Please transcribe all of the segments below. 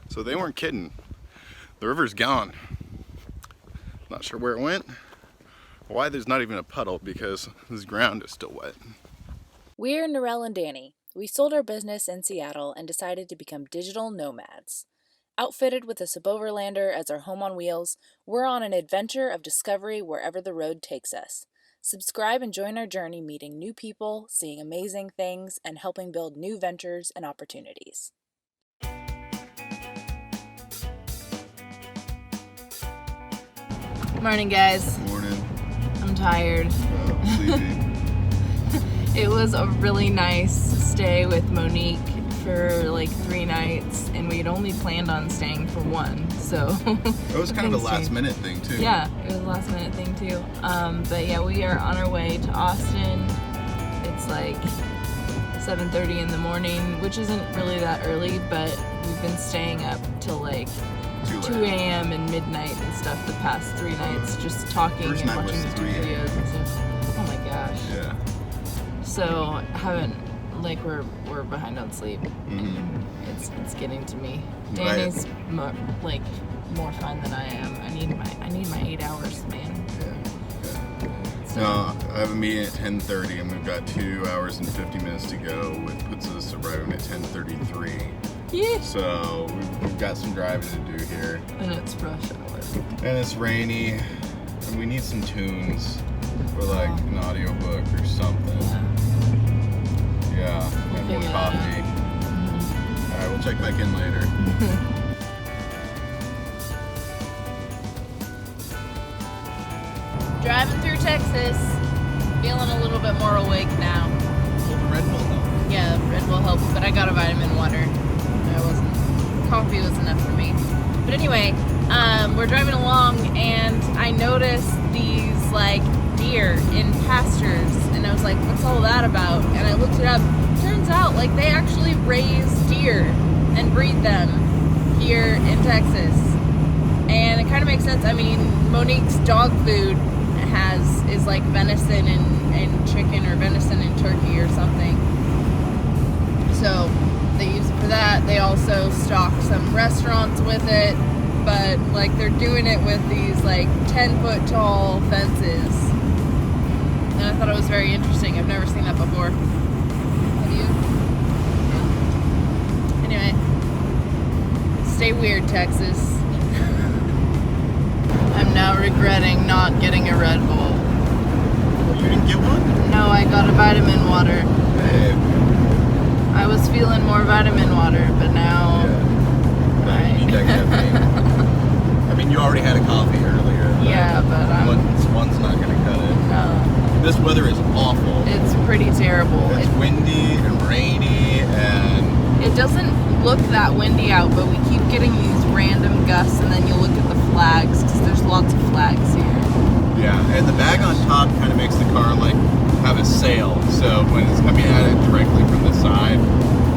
So they weren't kidding. The river's gone. Not sure where it went. Why there's not even a puddle, because this ground is still wet. We're Norelle and Danny. We sold our business in Seattle and decided to become digital nomads. Outfitted with a suboverlander as our home on wheels, we're on an adventure of discovery wherever the road takes us. Subscribe and join our journey meeting new people, seeing amazing things, and helping build new ventures and opportunities. Morning, guys. Morning. I'm tired. Sleepy. It was a really nice stay with Monique for like 3 nights, and we'd only planned on staying for 1, so It was kind of a last minute thing too. Yeah, it was a last minute thing too. But yeah, we are on our way to Austin. It's like 7:30 in the morning, which isn't really that early, but we've been staying up till like 2 a.m. and midnight and stuff the past 3 nights, just talking First and night was watching YouTube 3 a.m. videos and stuff. Oh my gosh. Yeah. So haven't, like, we're behind on sleep. Mm-hmm. It's getting to me. Danny's more fun than I am. I need my 8 hours, man. Yeah. So, No, I have a meeting at 10:30, and we've got 2 hours and 50 minutes to go, which puts us arriving at 10:33. yeah. So we've got some driving to do here. And it's rush hour. And it's rainy, and we need some tunes for like an audiobook or something. Yeah, and more coffee. Mm-hmm. Alright, we'll check back in later. Driving through Texas, feeling a little bit more awake now. Well, the Red Bull though. Yeah, Red Bull helps, but I got a vitamin water. Coffee was enough for me. But anyway, we're driving along, and I noticed these like deer in pastures, and I was like, what's all that about? And I looked it up. Turns out, like, they actually raise deer and breed them here in Texas. And it kind of makes sense. I mean, Monique's dog food is like venison and chicken, or venison and turkey or something. So they use it for that. They also stock some restaurants with it, but like they're doing it with these like 10-foot tall fences. And I thought it was very interesting. I've never seen that before. Have you? Anyway, stay weird, Texas. I'm now regretting not getting a Red Bull. You didn't get one? No, I got a vitamin water. Hey. I was feeling more vitamin water, but now... Yeah. You need that caffeine. I mean, you already had a coffee earlier. Yeah, but one's not going to cut it. No. This weather is awful. It's pretty terrible. It's windy and rainy, and... It doesn't look that windy out, but we keep getting these random gusts, and then you look at the flags, because there's lots of flags here. Yeah, and the bag on top kind of makes the car like have a sail, so when it's coming at it directly from the side,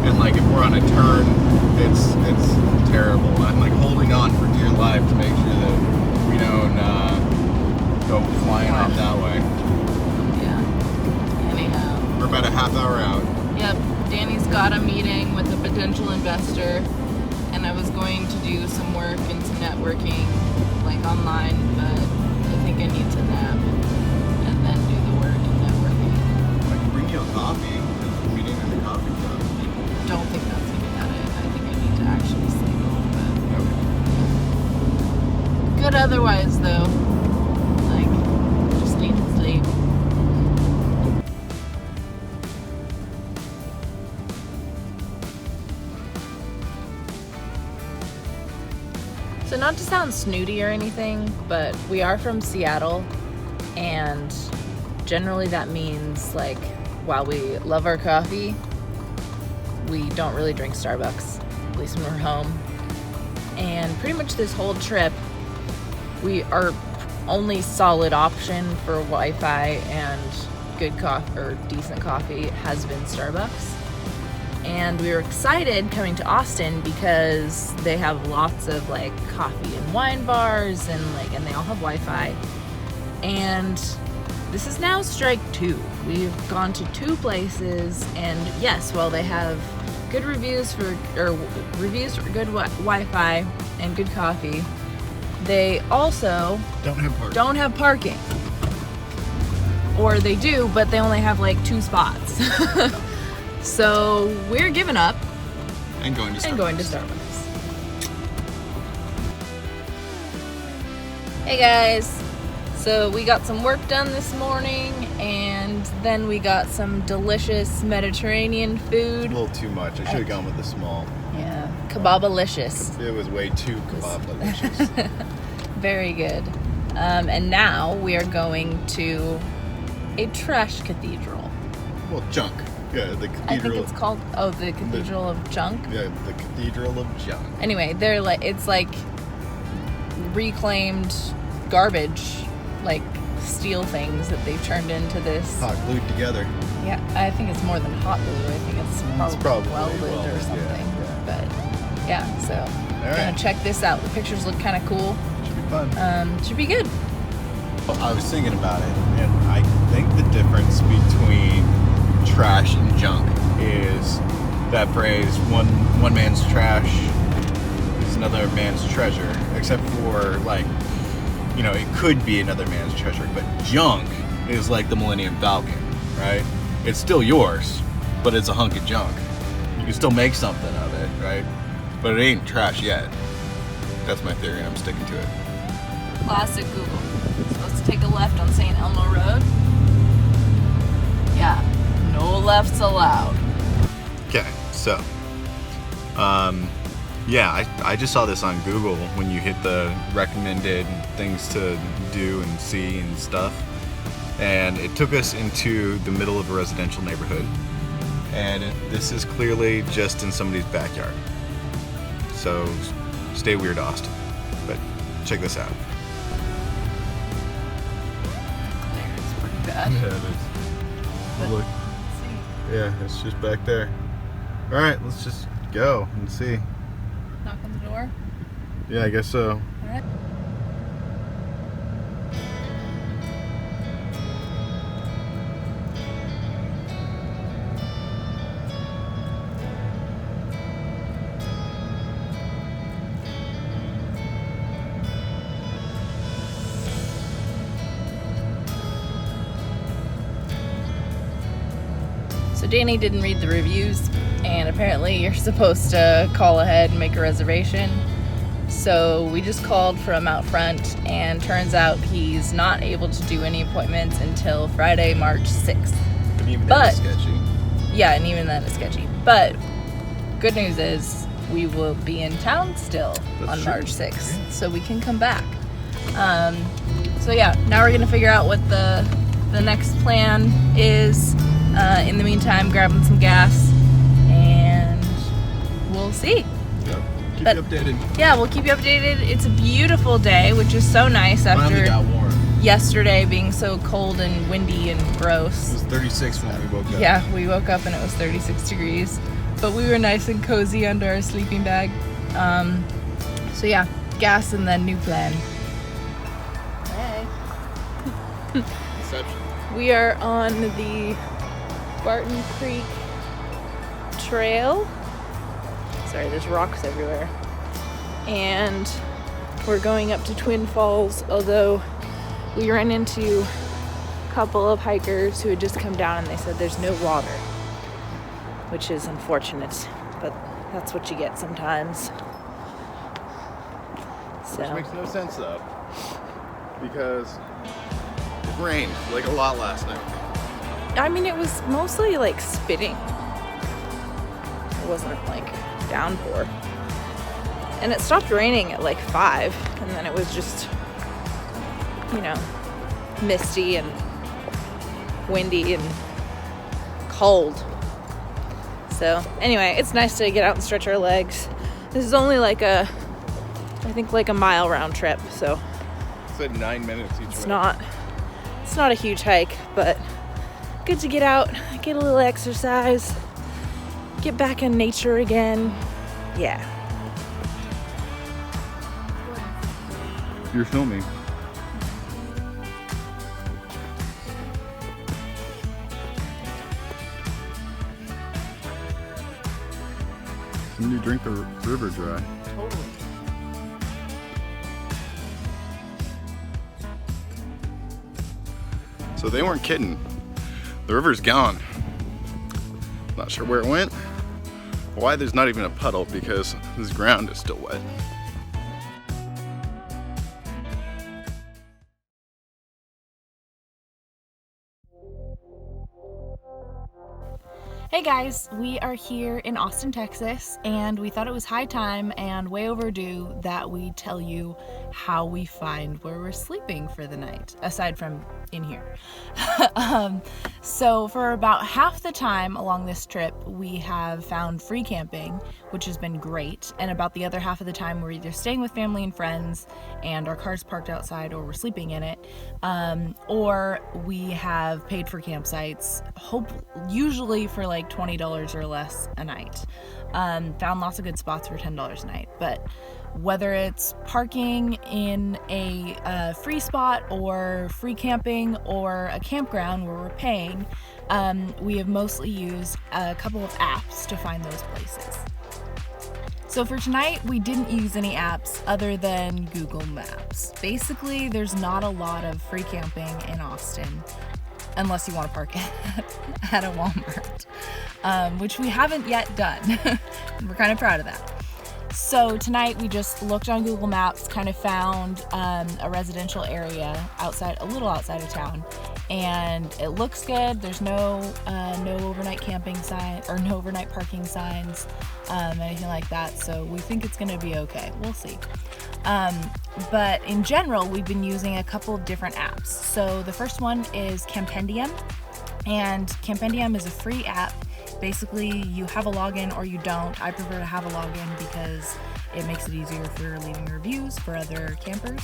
and like if we're on a turn, it's terrible. I'm like holding on for dear life to make sure that we don't go flying off that way. Yeah. Anyhow. We're about a half hour out. Yep. Danny's got a meeting with a potential investor, and I was going to do some work and some networking, like online, but I think I need to nap and then do the work and networking. I can bring you a coffee. We're meeting in the coffee shop. Don't think that's going to cut it. I think I need to actually sleep a little bit. Okay. Good otherwise, though. Like, just need to sleep. So not to sound snooty or anything, but we are from Seattle, and generally that means, like, while we love our coffee, we don't really drink Starbucks, at least when we're home. And pretty much this whole trip, our only solid option for Wi-Fi and good coffee, or decent coffee, has been Starbucks. And we were excited coming to Austin because they have lots of like coffee and wine bars, and they all have Wi-Fi. And this is now strike 2. We've gone to 2 places, and yes, while they have good reviews for good Wi-Fi and good coffee. They also don't have parking. Or they do, but they only have like 2 spots. So we're giving up and going to Starbucks. Hey guys, so we got some work done this morning, and then we got some delicious Mediterranean food. A little too much. I should have gone with the small. Yeah, kebabalicious. It was way too kebabalicious. Very good. And now we are going to a trash cathedral. Well, junk. Yeah, the cathedral. I think it's called, the Cathedral of Junk. Yeah, the Cathedral of Junk. Anyway, it's like reclaimed garbage, like steel things that they've turned into this. Hot glued together. Yeah, I think it's more than hot glue. I think it's probably welded or something. Yeah. But yeah, so All gonna right. check this out. The pictures look kind of cool. Should be fun. Should be good. I was thinking about it, and I think the difference between trash and junk is that phrase, one man's trash is another man's treasure, except for, like, you know, it could be another man's treasure, but junk is like the Millennium Falcon, right? It's still yours, but it's a hunk of junk. You can still make something of it, right? But it ain't trash yet. That's my theory, and I'm sticking to it. Classic Google. Supposed to take a left on St. Elmo Road. Yeah, no lefts allowed. Okay, so, yeah, I just saw this on Google when you hit the recommended things to do and see and stuff. And it took us into the middle of a residential neighborhood. And this is clearly just in somebody's backyard. So stay weird, Austin. But check this out. It's pretty bad. Yeah, it is. But Look. let's see. Yeah, it's just back there. All right, let's just go and see. Knock on the door. Yeah, I guess so. All right. So Danny didn't read the reviews, and apparently you're supposed to call ahead and make a reservation. So we just called from out front, and turns out he's not able to do any appointments until Friday, March 6th. And even But- that is sketchy. Yeah, and even then it's sketchy. But good news is we will be in town still That's on true. March 6th, so we can come back. So yeah, now we're gonna figure out what the next plan is. In the meantime, grabbing some gas, and we'll see. Yeah. Keep But- you updated. Yeah, we'll keep you updated. It's a beautiful day, which is so nice Finally after got warm. yesterday being so cold and windy and It gross. was 36 when we woke up. Yeah, we woke up and it was 36 degrees, but we were nice and cozy under our sleeping bag. So yeah, gas and then new plan. Hey. Inception. We are on the Barton Creek trail. Sorry, there's rocks everywhere. And we're going up to Twin Falls, although we ran into a couple of hikers who had just come down and they said there's no water, which is unfortunate, but that's what you get sometimes. Which So, makes no sense though, because it rained like a lot last night. I mean, it was mostly like spitting. It wasn't like downpour. And it stopped raining at like 5, and then it was just, you know, misty and windy and cold. So anyway, it's nice to get out and stretch our legs. This is only like I think like a mile round trip, so It said 9 minutes each it's way. not a huge hike, but good to get out, get a little exercise, get back in nature again. Yeah. You're filming. When you drink the river dry. Totally. So they weren't kidding. The river's gone. Not sure where it went. Why there's not even a puddle, because this ground is still wet. Hey guys, we are here in Austin, Texas, and we thought it was high time and way overdue that we tell you how we find where we're sleeping for the night, aside from in here. So for about half the time along this trip, we have found free camping, which has been great, and about the other half of the time we're either staying with family and friends and our car's parked outside, or we're sleeping in it, or we have paid for campsites, usually for like $20 or less a night. Found lots of good spots for $10 a night, but whether it's parking in a free spot or free camping or a campground where we're paying, we have mostly used a couple of apps to find those places. So for tonight, we didn't use any apps other than Google Maps. Basically, there's not a lot of free camping in Austin, unless you want to park at a Walmart, which we haven't yet done. We're kind of proud of that. So tonight we just looked on Google Maps, kind of found a residential area a little outside of town, and it looks good. There's no overnight camping sign or no overnight parking signs, anything like that. So we think it's going to be okay. We'll see. But in general, we've been using a couple of different apps. So the first one is Campendium, and Campendium is a free app. Basically, you have a login or you don't. I prefer to have a login because it makes it easier for leaving reviews for other campers,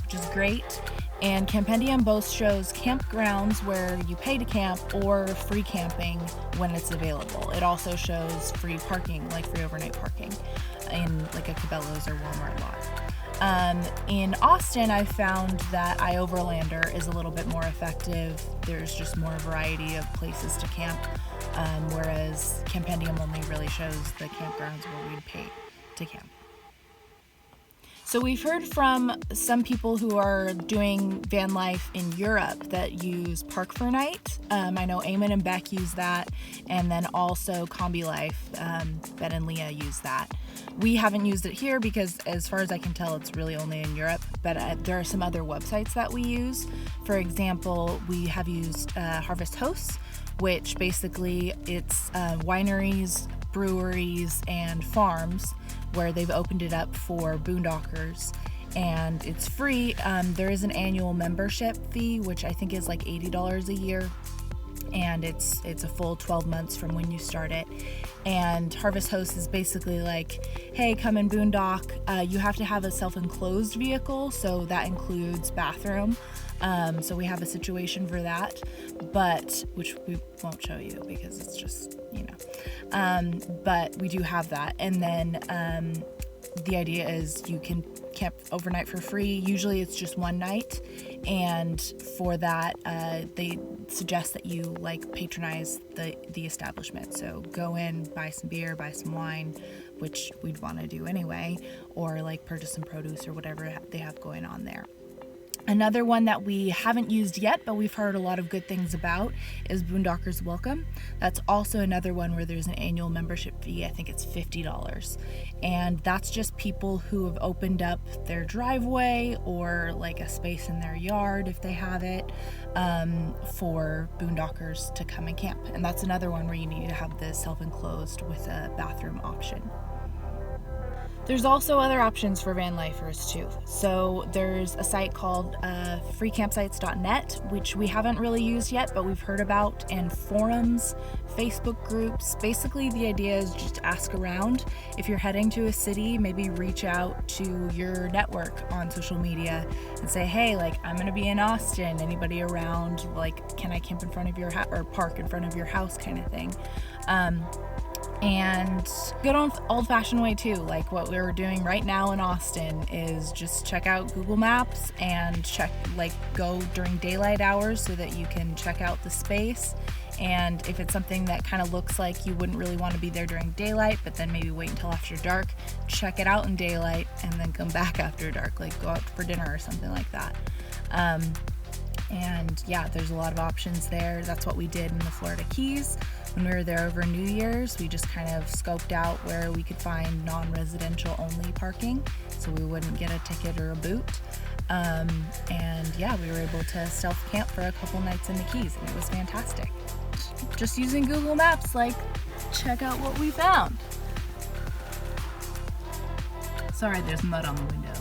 which is great. And Campendium both shows campgrounds where you pay to camp or free camping when it's available. It also shows free parking, like free overnight parking in like a Cabela's or Walmart lot. In Austin, I found that iOverlander is a little bit more effective. There's just more variety of places to camp, whereas Campendium only really shows the campgrounds where we'd pay to camp. So we've heard from some people who are doing van life in Europe that use Park for Night. I know Eamon and Beck use that, and then also Combi Life, Ben and Leah use that. We haven't used it here because, as far as I can tell, it's really only in Europe, but there are some other websites that we use. For example, we have used Harvest Hosts, which basically it's wineries, breweries, and farms where they've opened it up for boondockers, and it's free. There is an annual membership fee, which I think is like $80 a year, and it's a full 12 months from when you start it. And Harvest Host is basically like, hey, come and boondock. You have to have a self-enclosed vehicle, so that includes bathroom. So we have a situation for that, but which we won't show you because it's just, but we do have that. And then the idea is you can camp overnight for free. Usually it's just one night, and for that they suggest that you patronize the establishment. So go in, buy some beer, buy some wine, which we'd want to do anyway, or purchase some produce or whatever they have going on there. Another one that we haven't used yet, but we've heard a lot of good things about, is Boondockers Welcome. That's also another one where there's an annual membership fee. I think it's $50. And that's just people who have opened up their driveway or a space in their yard, if they have it, for boondockers to come and camp. And that's another one where you need to have the self-enclosed with a bathroom option. There's also other options for van lifers too. So there's a site called freecampsites.net, which we haven't really used yet, but we've heard about, and forums, Facebook groups. Basically, the idea is just to ask around. If you're heading to a city, maybe reach out to your network on social media and say, hey, I'm going to be in Austin. Anybody around? Can I camp in front of your house or park in front of your house, kind of thing. And good old-fashioned way too, like what we're doing right now in Austin is just check out Google Maps and go during daylight hours so that you can check out the space. And if it's something that kind of looks like you wouldn't really want to be there during daylight, but then maybe wait until after dark, check it out in daylight and then come back after dark, like go out for dinner or something like that. And yeah, there's a lot of options there. That's what we did in the Florida Keys. When we were there over New Year's, we just kind of scoped out where we could find non-residential only parking so we wouldn't get a ticket or a boot. And yeah, we were able to stealth camp for a couple nights in the Keys, and it was fantastic. Just using Google Maps, like, check out what we found. Sorry, there's mud on the window.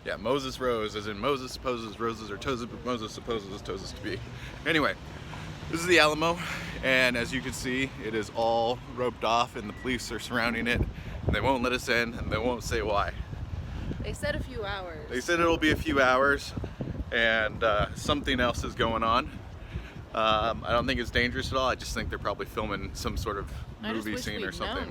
Yeah, Moses Rose, as in Moses supposes roses are toes, but Moses supposes toes to be. Anyway, this is the Alamo, and as you can see, it is all roped off and the police are surrounding it, and they won't let us in, and they won't say why. They said a few hours. They said it'll be a few hours, and something else is going on. I don't think it's dangerous at all. I just think they're probably filming some sort of movie scene or something.